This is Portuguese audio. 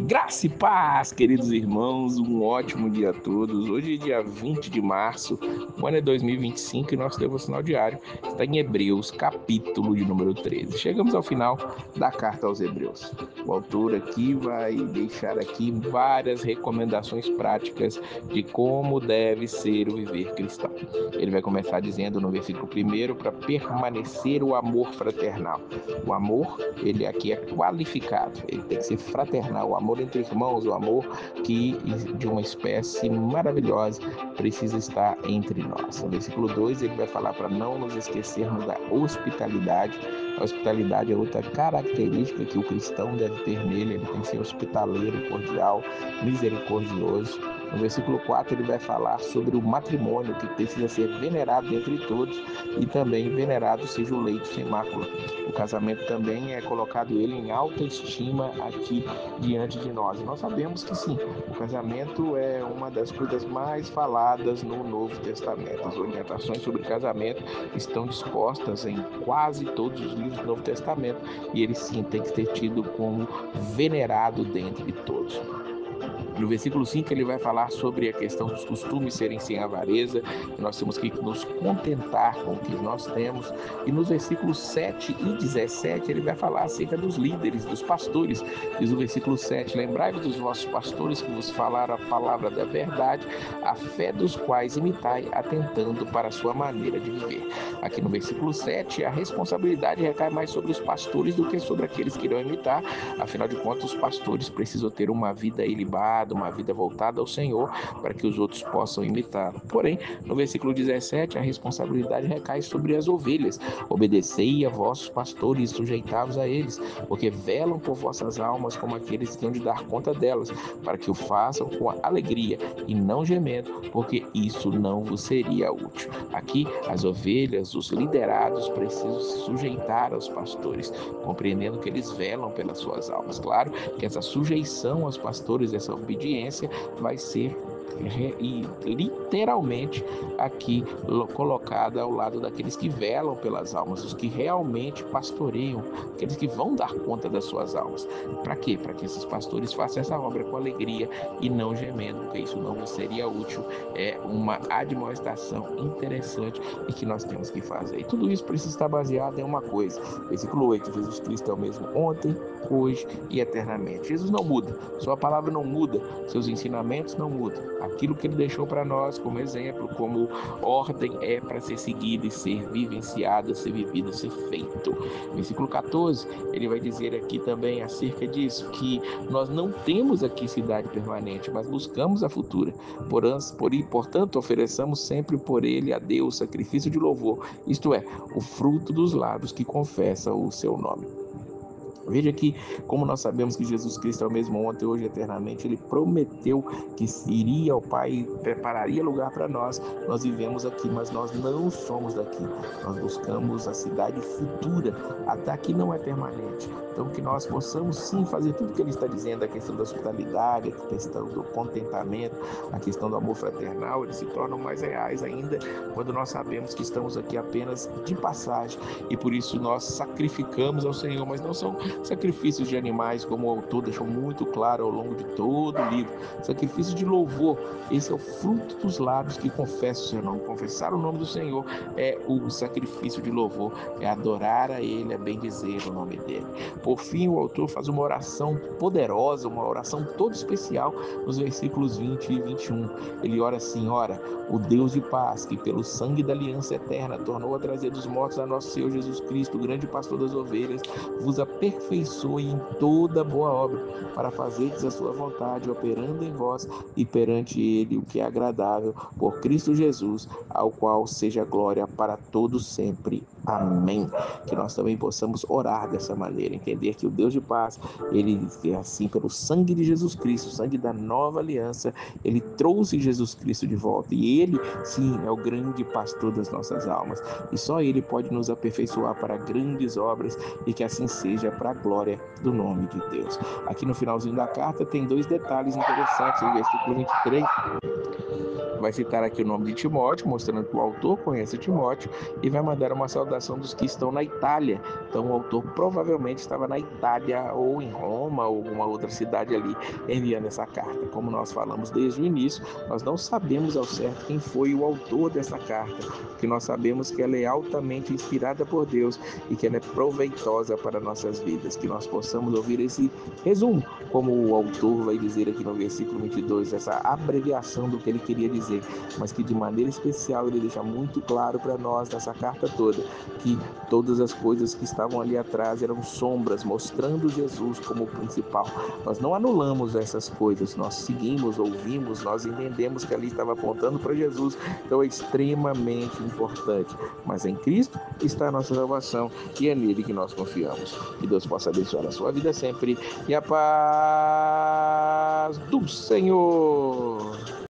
Graça e paz, queridos irmãos, um ótimo dia a todos. Hoje é dia 20 de março, o ano é 2025 e nosso devocional diário está em Hebreus, capítulo de número 13. Chegamos ao final da carta aos Hebreus. O autor aqui vai deixar aqui várias recomendações práticas de como deve ser o viver cristão. Ele vai começar dizendo no versículo 1, para permanecer o amor fraternal. O amor, ele aqui é qualificado, ele tem que ser fraternal, o amor entre irmãos, o amor que de uma espécie maravilhosa precisa estar entre nós. No versículo 2 ele vai falar para não nos esquecermos da hospitalidade. A hospitalidade é outra característica que o cristão deve ter nele, ele tem que ser hospitaleiro, cordial, misericordioso. No versículo 4 ele vai falar sobre o matrimônio que precisa ser venerado entre todos e também venerado seja o leito sem mácula. O casamento também é colocado ele em alta estima aqui diante de nós. E nós sabemos que sim, o casamento é uma das coisas mais faladas no Novo Testamento. As orientações sobre casamento estão dispostas em quase todos os livros do Novo Testamento e ele sim tem que ser tido como venerado dentre todos. No versículo 5 ele vai falar sobre a questão dos costumes serem sem avareza, que nós temos que nos contentar com o que nós temos. E nos versículos 7 e 17 ele vai falar acerca dos líderes, dos pastores. Diz o versículo 7, lembrai-vos dos vossos pastores que vos falaram a palavra da verdade, a fé dos quais imitai, atentando para a sua maneira de viver. Aqui no versículo 7, a responsabilidade recai mais sobre os pastores do que sobre aqueles que irão imitar. Afinal de contas, os pastores precisam ter uma vida ilibada, uma vida voltada ao Senhor, para que os outros possam imitá-lo. Porém, no versículo 17, a responsabilidade recai sobre as ovelhas. Obedecei a vossos pastores e sujeitá-vos a eles, porque velam por vossas almas como aqueles que hão de dar conta delas, para que o façam com alegria e não gemendo, porque isso não vos seria útil. Aqui, as ovelhas, os liderados, precisam se sujeitar aos pastores, compreendendo que eles velam pelas suas almas. Claro que essa sujeição aos pastores, essa obediência, vai ser literalmente aqui colocada ao lado daqueles que velam pelas almas, os que realmente pastoreiam, aqueles que vão dar conta das suas almas. Para quê? Para que esses pastores façam essa obra com alegria e não gemendo, porque isso não seria útil. É uma admoestação interessante e que nós temos que fazer. E tudo isso precisa estar baseado em uma coisa. Versículo 8, Jesus Cristo é o mesmo ontem, hoje e eternamente. Jesus não muda, sua palavra não muda, seus ensinamentos não mudam. Aquilo que ele deixou para nós como exemplo, como ordem, é para ser seguido e ser vivenciado, ser vivido, ser feito. Versículo 14, ele vai dizer aqui também acerca disso, que nós não temos aqui cidade permanente, mas buscamos a futura. Portanto, ofereçamos sempre por ele a Deus sacrifício de louvor, isto é, o fruto dos lábios que confessam o seu nome. Veja que, como nós sabemos que Jesus Cristo é o mesmo ontem, hoje e eternamente, ele prometeu que iria ao Pai e prepararia lugar para nós. Nós vivemos aqui, mas nós não somos daqui. Nós buscamos a cidade futura. Até aqui não é permanente. Então, que nós possamos sim fazer tudo o que ele está dizendo, a questão da hospitalidade, a questão do contentamento, a questão do amor fraternal, eles se tornam mais reais ainda quando nós sabemos que estamos aqui apenas de passagem e por isso nós sacrificamos ao Senhor, mas não são sacrifícios de animais, como o autor deixou muito claro ao longo de todo o livro. Sacrifício de louvor, esse é o fruto dos lábios que confessam o seu nome. Confessar o nome do Senhor é o sacrifício de louvor, é adorar a Ele, é bendizer o nome dEle. Por fim, o autor faz uma oração poderosa, uma oração toda especial nos versículos 20 e 21. Ele ora assim, ora, o Deus de paz, que pelo sangue da aliança eterna tornou a trazer dos mortos a nosso Senhor Jesus Cristo, o grande pastor das ovelhas, vos aperfeiçoe em toda boa obra, para fazerdes a sua vontade, operando em vós e perante ele o que é agradável, por Cristo Jesus, ao qual seja glória para todos sempre. Amém. Que nós também possamos orar dessa maneira, entender que o Deus de paz, ele assim, pelo sangue de Jesus Cristo, o sangue da nova aliança, ele trouxe Jesus Cristo de volta, e ele, sim, é o grande pastor das nossas almas, e só ele pode nos aperfeiçoar para grandes obras, e que assim seja para a glória do nome de Deus. Aqui no finalzinho da carta tem dois detalhes interessantes, no versículo 23, Vai citar aqui o nome de Timóteo, mostrando que o autor conhece Timóteo, e vai mandar uma saudação dos que estão na Itália. Então o autor provavelmente estava na Itália ou em Roma ou alguma outra cidade ali enviando essa carta. Como nós falamos desde o início, nós não sabemos ao certo quem foi o autor dessa carta, porque nós sabemos que ela é altamente inspirada por Deus e que ela é proveitosa para nossas vidas. Que nós possamos ouvir esse resumo, como o autor vai dizer aqui no versículo 22, essa abreviação do que ele queria dizer, mas que de maneira especial ele deixa muito claro para nós nessa carta toda, que todas as coisas que estavam ali atrás eram sombras, mostrando Jesus como o principal. Nós não anulamos essas coisas, nós seguimos, ouvimos, nós entendemos que ali estava apontando para Jesus, então é extremamente importante. Mas em Cristo está a nossa salvação e é nele que nós confiamos. Que Deus possa abençoar a sua vida sempre e a paz do Senhor.